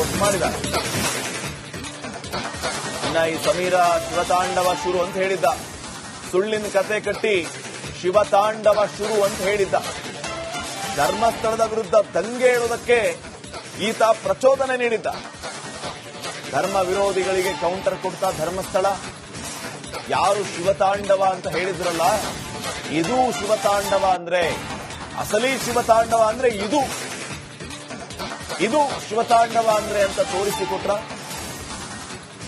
Post ಮಾಡಿದ್ದಾರೆ. ಇನ್ನ ಈ ಸಮೀರ ಶಿವತಾಂಡವ ಶುರು ಅಂತ ಹೇಳಿದ್ದ, ಸುಳ್ಳಿನ ಕತೆ ಕಟ್ಟಿ ಶಿವತಾಂಡವ ಶುರು ಅಂತ ಹೇಳಿದ್ದ. ಧರ್ಮಸ್ಥಳದ ವಿರುದ್ಧ ದಂಗೆ ಏಳುವುದಕ್ಕೆ ಈತ ಪ್ರಚೋದನೆ ನೀಡಿದ್ದ. ಧರ್ಮ ವಿರೋಧಿಗಳಿಗೆ ಕೌಂಟರ್ ಕೊಡ್ತಾ ಧರ್ಮಸ್ಥಳ, ಯಾರು ಶಿವತಾಂಡವ ಅಂತ ಹೇಳಿದ್ರಲ್ಲ, ಇದು ಶಿವತಾಂಡವ ಅಂದ್ರೆ, ಅಸಲಿ ಶಿವತಾಂಡವ ಅಂದ್ರೆ ಇದು ಶಿವತಾಂಡವ ಅಂದ್ರೆ ಅಂತ ತೋರಿಸಿಕೊಟ್ರ.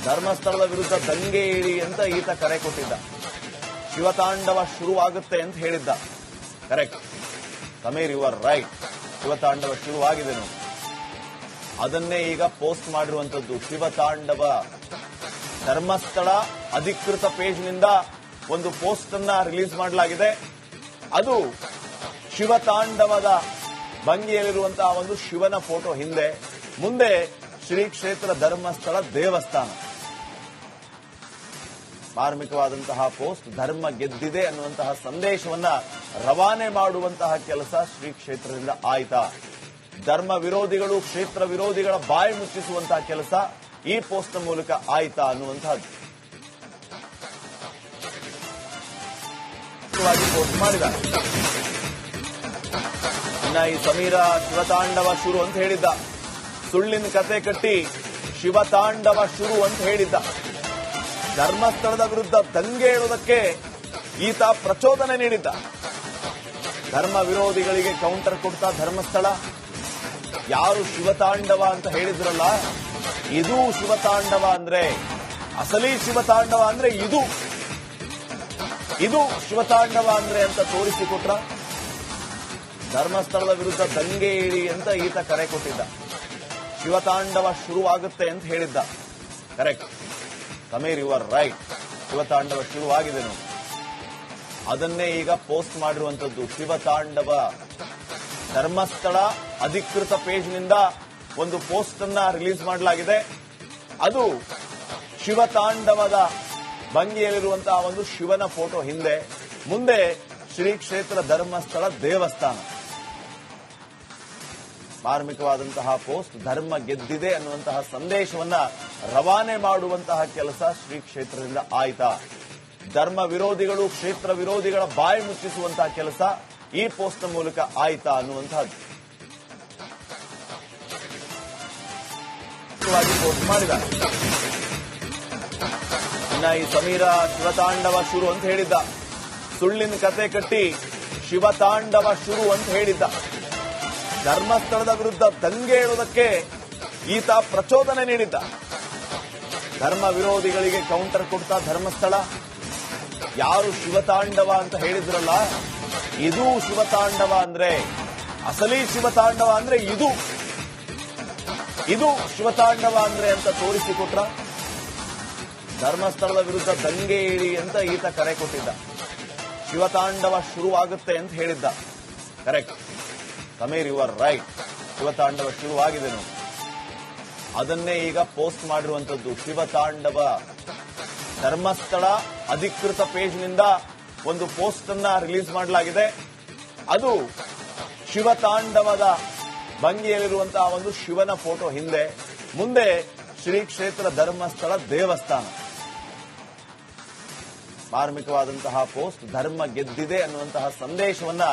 ಧರ್ಮಸ್ಥಳದ ವಿರುದ್ಧ ದಂಗೆ ಏಳಿ ಅಂತ ಈತ ಕರೆ ಕೊಟ್ಟಿದ್ದ. ಶಿವತಾಂಡವ ಶುರುವಾಗುತ್ತೆ ಅಂತ ಹೇಳಿದ್ದ. Correct Sameer, you are right. ಶಿವತಾಂಡವ ಶುರುವಾಗಿದೆ ನೋಡಿ. ಅದನ್ನೇ ಈಗ ಪೋಸ್ಟ್ ಮಾಡಿರುವಂತದ್ದು. ಶಿವತಾಂಡವ ಧರ್ಮಸ್ಥಳ ಅಧಿಕೃತ ಪೇಜ್ನಿಂದ ಒಂದು ಪೋಸ್ಟ್ ಅನ್ನ ರಿಲೀಸ್ ಮಾಡಲಾಗಿದೆ. ಅದು ಶಿವತಾಂಡವದ ಭಂಗಿಯಲ್ಲಿರುವಂತಹ ಒಂದು ಶಿವನ ಫೋಟೋ ಹಿಂದೆ, ಮುಂದೆ ಶ್ರೀ ಕ್ಷೇತ್ರ ಧರ್ಮಸ್ಥಳ ದೇವಸ್ಥಾನ. ಮಾರ್ಮಿಕವಾದಂತಹ ಪೋಸ್ಟ್, ಧರ್ಮ ಗೆದ್ದಿದೆ ಅನ್ನುವಂತಹ ಸಂದೇಶವನ್ನ ರವಾನೆ ಮಾಡುವಂತಹ ಕೆಲಸ ಶ್ರೀ ಕ್ಷೇತ್ರದಿಂದ ಆಯ್ತಾ. ಧರ್ಮ ವಿರೋಧಿಗಳು, ಕ್ಷೇತ್ರ ವಿರೋಧಿಗಳ ಬಾಯಿ ಮುಚ್ಚಿಸುವಂತಹ ಕೆಲಸ ಈ ಪೋಸ್ಟ್ ಮೂಲಕ ಆಯ್ತಾ ಅನ್ನುವಂತಹದ್ದು ಪೋಸ್ಟ್ ಮಾಡಿದ್ದಾರೆ. ಇನ್ನ ಈ ಸಮೀರ ಶಿವತಾಂಡವ ಶುರು ಅಂತ ಹೇಳಿದ್ದ, ಸುಳ್ಳಿನ ಕತೆ ಕಟ್ಟಿ ಶಿವತಾಂಡವ ಶುರು ಅಂತ ಹೇಳಿದ್ದ. ಧರ್ಮಸ್ಥಳದ ವಿರುದ್ಧ ದಂಗೆ ಏಳುವುದಕ್ಕೆ ಈತ ಪ್ರಚೋದನೆ ನೀಡಿದ್ದ. ಧರ್ಮ ವಿರೋಧಿಗಳಿಗೆ ಕೌಂಟರ್ ಕೊಡ್ತಾ ಧರ್ಮಸ್ಥಳ, ಯಾರು ಶಿವತಾಂಡವ ಅಂತ ಹೇಳಿದ್ರಲ್ಲ, ಇದು ಶಿವತಾಂಡವ ಅಂದ್ರೆ, ಅಸಲಿ ಶಿವತಾಂಡವ ಅಂದ್ರೆ ಇದು ಶಿವತಾಂಡವ ಅಂದ್ರೆ ಅಂತ ತೋರಿಸಿಕೊಟ್ರ. ಧರ್ಮಸ್ಥಳದ ವಿರುದ್ಧ ದಂಗೆ ಏಳಿ ಅಂತ ಈತ ಕರೆ ಕೊಟ್ಟಿದ್ದ. ಶಿವತಾಂಡವ ಶುರುವಾಗುತ್ತೆ ಅಂತ ಹೇಳಿದ್ದ. Correct Sameer, you are right. ಶಿವತಾಂಡವ ಶುರುವಾಗಿದೆ ನೋಡಿ. ಅದನ್ನೇ ಈಗ ಪೋಸ್ಟ್ ಮಾಡಿರುವಂತದ್ದು. ಶಿವತಾಂಡವ ಧರ್ಮಸ್ಥಳ ಅಧಿಕೃತ ಪೇಜ್ನಿಂದ ಒಂದು ಪೋಸ್ಟ್ ಅನ್ನ ರಿಲೀಸ್ ಮಾಡಲಾಗಿದೆ. ಅದು ಶಿವತಾಂಡವದ ಭಂಗಿಯಲ್ಲಿರುವಂತಹ ಒಂದು ಶಿವನ ಫೋಟೋ ಹಿಂದೆ, ಮುಂದೆ ಶ್ರೀ ಕ್ಷೇತ್ರ ಧರ್ಮಸ್ಥಳ ದೇವಸ್ಥಾನ. ಮಾರ್ಮಿಕವಾದಂತಹ ಪೋಸ್ಟ್, ಧರ್ಮ ಗೆದ್ದಿದೆ ಅನ್ನುವಂತಹ ಸಂದೇಶವನ್ನ ರವಾನೆ ಮಾಡುವಂತಹ ಕೆಲಸ ಶ್ರೀ ಕ್ಷೇತ್ರದಿಂದ ಆಯ್ತಾ. ಧರ್ಮ ವಿರೋಧಿಗಳು, ಕ್ಷೇತ್ರ ವಿರೋಧಿಗಳ ಬಾಯಿ ಮುಚ್ಚಿಸುವಂತಹ ಕೆಲಸ ಈ ಪೋಸ್ಟ್ ಮೂಲಕ ಆಯ್ತಾ ಅನ್ನುವಂತಹದ್ದು ಪೋಸ್ಟ್ ಮಾಡಿದ್ದಾರೆ. ಇನ್ನ ಈ ಸಮೀರ ಶಿವತಾಂಡವ ಶುರು ಅಂತ ಹೇಳಿದ್ದ, ಸುಳ್ಳಿನ ಕತೆ ಕಟ್ಟಿ ಶಿವತಾಂಡವ ಶುರು ಅಂತ ಹೇಳಿದ್ದ. ಧರ್ಮಸ್ಥಳದ ವಿರುದ್ಧ ದಂಗೆ ಏಳುವುದಕ್ಕೆ ಈತ ಪ್ರಚೋದನೆ ನೀಡಿದ್ದ. ಧರ್ಮ ವಿರೋಧಿಗಳಿಗೆ ಕೌಂಟರ್ ಕೊಡ್ತಾ ಧರ್ಮಸ್ಥಳ, ಯಾರು ಶಿವತಾಂಡವ ಅಂತ ಹೇಳಿದ್ರಲ್ಲ, ಇದು ಶಿವತಾಂಡವ ಅಂದ್ರೆ, ಅಸಲಿ ಶಿವತಾಂಡವ ಅಂದ್ರೆ ಇದು ಶಿವತಾಂಡವ ಅಂದ್ರೆ ಅಂತ ತೋರಿಸಿಕೊಟ್ರ. ಧರ್ಮಸ್ಥಳದ ವಿರುದ್ಧ ದಂಗೆ ಏಳಿ ಅಂತ ಈತ ಕರೆ ಕೊಟ್ಟಿದ್ದ. ಶಿವತಾಂಡವ ಶುರುವಾಗುತ್ತೆ ಅಂತ ಹೇಳಿದ್ದ. Correct Sameer, you are right. ಶಿವತಾಂಡವ ಶುರುವಾಗಿದೆ ನೋಡಿ. ಅದನ್ನೇ ಈಗ ಪೋಸ್ಟ್ ಮಾಡಿರುವಂತದ್ದು. ಶಿವತಾಂಡವ ಧರ್ಮಸ್ಥಳ ಅಧಿಕೃತ ಪೇಜ್ನಿಂದ ಒಂದು ಪೋಸ್ಟ್ ಅನ್ನ ರಿಲೀಸ್ ಮಾಡಲಾಗಿದೆ. ಅದು ಶಿವತಾಂಡವದ ಭಂಗಿಯಲ್ಲಿರುವಂತಹ ಒಂದು ಶಿವನ ಫೋಟೋ ಹಿಂದೆ, ಮುಂದೆ ಶ್ರೀ ಕ್ಷೇತ್ರ ಧರ್ಮಸ್ಥಳ ದೇವಸ್ಥಾನ. ಮಾರ್ಮಿಕವಾದಂತಹ ಪೋಸ್ಟ್, ಧರ್ಮ ಗೆದ್ದಿದೆ ಅನ್ನುವಂತಹ ಸಂದೇಶವನ್ನ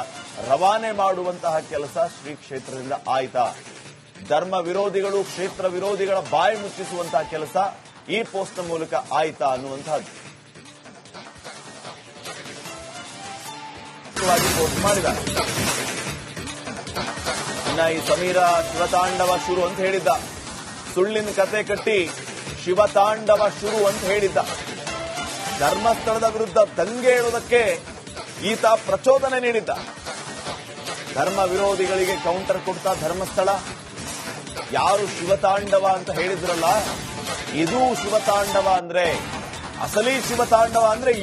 ರವಾನೆ ಮಾಡುವಂತಹ ಕೆಲಸ ಶ್ರೀ ಕ್ಷೇತ್ರದಿಂದ ಆಯ್ತಾ. ಧರ್ಮ ವಿರೋಧಿಗಳು, ಕ್ಷೇತ್ರ ವಿರೋಧಿಗಳ ಬಾಯಿ ಮುಚ್ಚಿಸುವಂತಹ ಕೆಲಸ ಈ ಪೋಸ್ಟ್ ಮೂಲಕ ಆಯ್ತಾ ಅನ್ನುವಂತಹದ್ದು ಪೋಸ್ಟ್ ಮಾಡಿದ್ದಾರೆ. ಇನ್ನ ಈ ಸಮೀರ ಶಿವತಾಂಡವ ಶುರು ಅಂತ ಹೇಳಿದ್ದ, ಸುಳ್ಳಿನ ಕತೆ ಕಟ್ಟಿ ಶಿವತಾಂಡವ ಶುರು ಅಂತ ಹೇಳಿದ್ದ. ಧರ್ಮಸ್ಥಳದ ವಿರುದ್ಧ ದಂಗೆ ಏಳುವುದಕ್ಕೆ ಈತ ಪ್ರಚೋದನೆ ನೀಡಿದ್ದ. ಧರ್ಮ ವಿರೋಧಿಗಳಿಗೆ ಕೌಂಟರ್ ಕೊಡ್ತಾ ಧರ್ಮಸ್ಥಳ, ಯಾರು ಶಿವತಾಂಡವ ಅಂತ ಹೇಳಿದ್ರಲ್ಲ, ಇದು ಶಿವತಾಂಡವ ಅಂದ್ರೆ, ಅಸಲಿ ಶಿವತಾಂಡವ ಅಂದ್ರೆ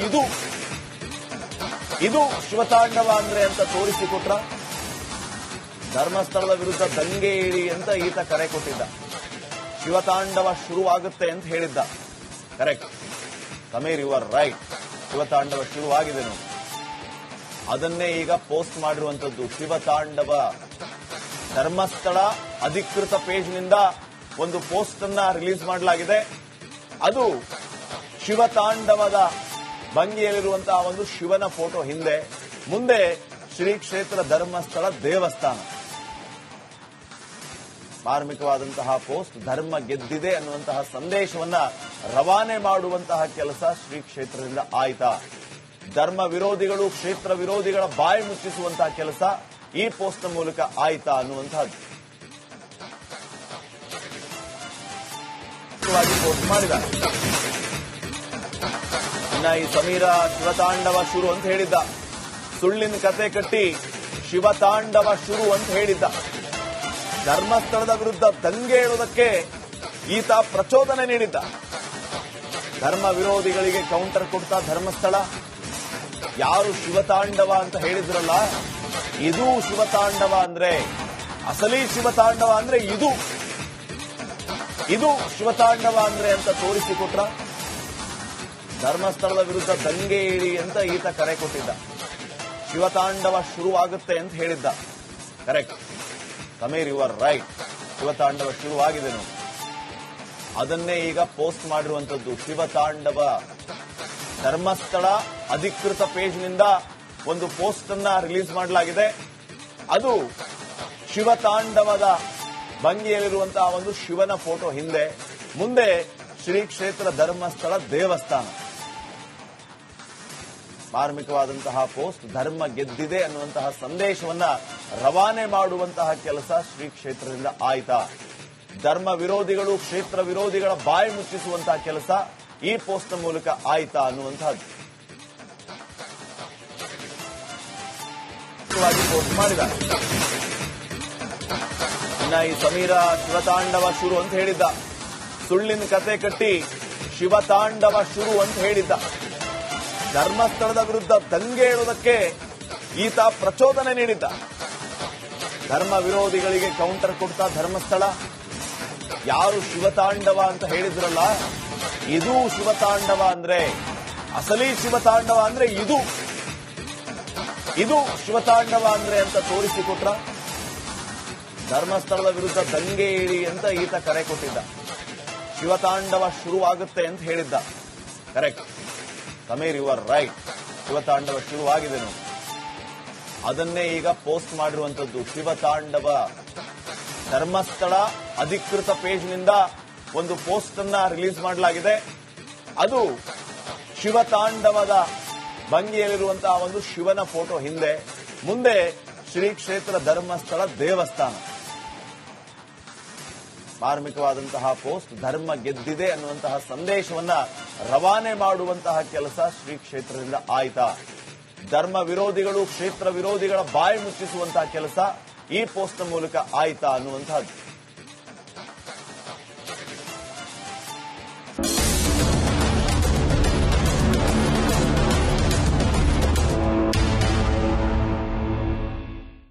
ಇದು ಶಿವತಾಂಡವ ಅಂದ್ರೆ ಅಂತ ತೋರಿಸಿಕೊಟ್ರ. ಧರ್ಮಸ್ಥಳದ ವಿರುದ್ಧ ದಂಗೆ ಏಳಿ ಅಂತ ಈತ ಕರೆ ಕೊಟ್ಟಿದ್ದ. ಶಿವತಾಂಡವ ಶುರುವಾಗುತ್ತೆ ಅಂತ ಹೇಳಿದ್ದ. Correct Sameer, you are right. ಶಿವತಾಂಡವ ಶುರುವಾಗಿದೆ ನೋಡಿ. ಅದನ್ನೇ ಈಗ ಪೋಸ್ಟ್ ಮಾಡಿರುವಂತದ್ದು. ಶಿವತಾಂಡವ ಧರ್ಮಸ್ಥಳ ಅಧಿಕೃತ ಪೇಜ್ನಿಂದ ಒಂದು ಪೋಸ್ಟ್ ಅನ್ನ ರಿಲೀಸ್ ಮಾಡಲಾಗಿದೆ. ಅದು ಶಿವತಾಂಡವದ ಭಂಗಿಯಲ್ಲಿರುವಂತಹ ಒಂದು ಶಿವನ ಫೋಟೋ ಹಿಂದೆ, ಮುಂದೆ ಶ್ರೀ ಕ್ಷೇತ್ರ ಧರ್ಮಸ್ಥಳ ದೇವಸ್ಥಾನ. ಮಾರ್ಮಿಕವಾದಂತಹ ಪೋಸ್ಟ್ ಧರ್ಮ ಗೆದ್ದಿದೆ ಅನ್ನುವಂತಹ ಸಂದೇಶವನ್ನ ರವಾನೆ ಮಾಡುವಂತಹ ಕೆಲಸ ಶ್ರೀ ಕ್ಷೇತ್ರದಿಂದ ಆಯ್ತಾ? ಧರ್ಮ ವಿರೋಧಿಗಳು, ಕ್ಷೇತ್ರ ವಿರೋಧಿಗಳ ಬಾಯಿ ಮುಚ್ಚಿಸುವಂತಹ ಕೆಲಸ ಈ ಪೋಸ್ಟ್ ಮೂಲಕ ಆಯ್ತಾ ಅನ್ನುವಂತಹದ್ದು ಪೋಸ್ಟ್ ಮಾಡಿದ್ದಾರೆ. ಇನ್ನ ಈ ಸಮೀರ ಶಿವತಾಂಡವ ಶುರು ಅಂತ ಹೇಳಿದ್ದ, ಸುಳ್ಳಿನ ಕತೆ ಕಟ್ಟಿ ಶಿವತಾಂಡವ ಶುರು ಅಂತ ಹೇಳಿದ್ದ. ಧರ್ಮಸ್ಥಳದ ವಿರುದ್ಧ ದಂಗೆ ಏಳುವುದಕ್ಕೆ ಈತ ಪ್ರಚೋದನೆ ನೀಡಿದ್ದ. ಧರ್ಮ ವಿರೋಧಿಗಳಿಗೆ ಕೌಂಟರ್ ಕೊಡ್ತಾ ಧರ್ಮಸ್ಥಳ, ಯಾರು ಶಿವತಾಂಡವ ಅಂತ ಹೇಳಿದ್ರಲ್ಲ, ಇದು ಶಿವತಾಂಡವ ಅಂದ್ರೆ, ಅಸಲಿ ಶಿವತಾಂಡವ ಅಂದ್ರೆ ಇದು ಶಿವತಾಂಡವ ಅಂದ್ರೆ ಅಂತ ತೋರಿಸಿಕೊಟ್ರ. ಧರ್ಮಸ್ಥಳದ ವಿರುದ್ಧ ದಂಗೆ ಏಳಿ ಅಂತ ಈತ ಕರೆ ಕೊಟ್ಟಿದ್ದ. ಶಿವತಾಂಡವ ಶುರುವಾಗುತ್ತೆ ಅಂತ ಹೇಳಿದ್ದ. Correct Sameer, you are right. ಶಿವತಾಂಡವ ಶುರುವಾಗಿದೆ ನೋಡಿ. ಅದನ್ನೇ ಈಗ ಪೋಸ್ಟ್ ಮಾಡಿರುವಂತದ್ದು. ಶಿವತಾಂಡವ ಧರ್ಮಸ್ಥಳ ಅಧಿಕೃತ ಪೇಜ್ನಿಂದ ಒಂದು ಪೋಸ್ಟ್ ಅನ್ನ ರಿಲೀಸ್ ಮಾಡಲಾಗಿದೆ. ಅದು ಶಿವತಾಂಡವದ ಭಂಗಿಯಲ್ಲಿರುವಂತಹ ಒಂದು ಶಿವನ ಫೋಟೋ ಹಿಂದೆ, ಮುಂದೆ ಶ್ರೀ ಕ್ಷೇತ್ರ ಧರ್ಮಸ್ಥಳ ದೇವಸ್ಥಾನ. ಮಾರ್ಮಿಕವಾದಂತಹ ಪೋಸ್ಟ್ ಧರ್ಮ ಗೆದ್ದಿದೆ ಅನ್ನುವಂತಹ ಸಂದೇಶವನ್ನ ರವಾನೆ ಮಾಡುವಂತಹ ಕೆಲಸ ಶ್ರೀ ಕ್ಷೇತ್ರದಿಂದ ಆಯ್ತಾ? ಧರ್ಮ ವಿರೋಧಿಗಳು, ಕ್ಷೇತ್ರ ವಿರೋಧಿಗಳ ಬಾಯಿ ಮುಚ್ಚಿಸುವಂತಹ ಕೆಲಸ ಈ ಪೋಸ್ಟ್ ಮೂಲಕ ಆಯ್ತಾ ಅನ್ನುವಂತಹದ್ದು ಪೋಸ್ಟ್ ಮಾಡಿದ್ದಾರೆ. ಇನ್ನ ಈ ಸಮೀರ ಶಿವತಾಂಡವ ಶುರು ಅಂತ ಹೇಳಿದ್ದ, ಸುಳ್ಳಿನ ಕತೆ ಕಟ್ಟಿ ಶಿವತಾಂಡವ ಶುರು ಅಂತ ಹೇಳಿದ್ದ. ಧರ್ಮಸ್ಥಳದ ವಿರುದ್ಧ ದಂಗೆ ಏಳುವುದಕ್ಕೆ ಈತ ಪ್ರಚೋದನೆ ನೀಡಿದ್ದ. ಧರ್ಮ ವಿರೋಧಿಗಳಿಗೆ ಕೌಂಟರ್ ಕೊಡ್ತಾ ಧರ್ಮಸ್ಥಳ, ಯಾರು ಶಿವತಾಂಡವ ಅಂತ ಹೇಳಿದ್ರಲ್ಲ, ಇದು ಶಿವತಾಂಡವ ಅಂದ್ರೆ, ಅಸಲಿ ಶಿವತಾಂಡವ ಅಂದ್ರೆ ಇದು ಶಿವತಾಂಡವ ಅಂದ್ರೆ ಅಂತ ತೋರಿಸಿಕೊಟ್ರ. ಧರ್ಮಸ್ಥಳದ ವಿರುದ್ಧ ದಂಗೆ ಏಳಿ ಅಂತ ಈತ ಕರೆ ಕೊಟ್ಟಿದ್ದ. ಶಿವತಾಂಡವ ಶುರುವಾಗುತ್ತೆ ಅಂತ ಹೇಳಿದ್ದ. Correct Sameer, you are right. ಶಿವತಾಂಡವ ಶುರುವಾಗಿದೆ ನೋಡಿ. ಅದನ್ನೇ ಈಗ ಪೋಸ್ಟ್ ಮಾಡಿರುವಂತದ್ದು. ಶಿವತಾಂಡವ ಧರ್ಮಸ್ಥಳ ಅಧಿಕೃತ ಪೇಜ್ನಿಂದ ಒಂದು ಪೋಸ್ಟ್ ಅನ್ನ ರಿಲೀಸ್ ಮಾಡಲಾಗಿದೆ. ಅದು ಶಿವತಾಂಡವದ ಭಂಗಿಯಲ್ಲಿರುವಂತಹ ಒಂದು ಶಿವನ ಫೋಟೋ ಹಿಂದೆ, ಮುಂದೆ ಶ್ರೀ ಕ್ಷೇತ್ರ ಧರ್ಮಸ್ಥಳ ದೇವಸ್ಥಾನ. ಮಾರ್ಮಿಕವಾದಂತಹ ಪೋಸ್ಟ್ ಧರ್ಮ ಗೆದ್ದಿದೆ ಅನ್ನುವಂತಹ ಸಂದೇಶವನ್ನ ರವಾನೆ ಮಾಡುವಂತಹ ಕೆಲಸ ಶ್ರೀ ಕ್ಷೇತ್ರದಿಂದ ಆಯ್ತಾ? ಧರ್ಮ ವಿರೋಧಿಗಳು, ಕ್ಷೇತ್ರ ವಿರೋಧಿಗಳ ಬಾಯಿ ಮುಚ್ಚಿಸುವಂತಹ ಕೆಲಸ ಈ ಪೋಸ್ಟ್ ಮೂಲಕ ಆಯ್ತಾ ಅನ್ನುವಂತಹದ್ದು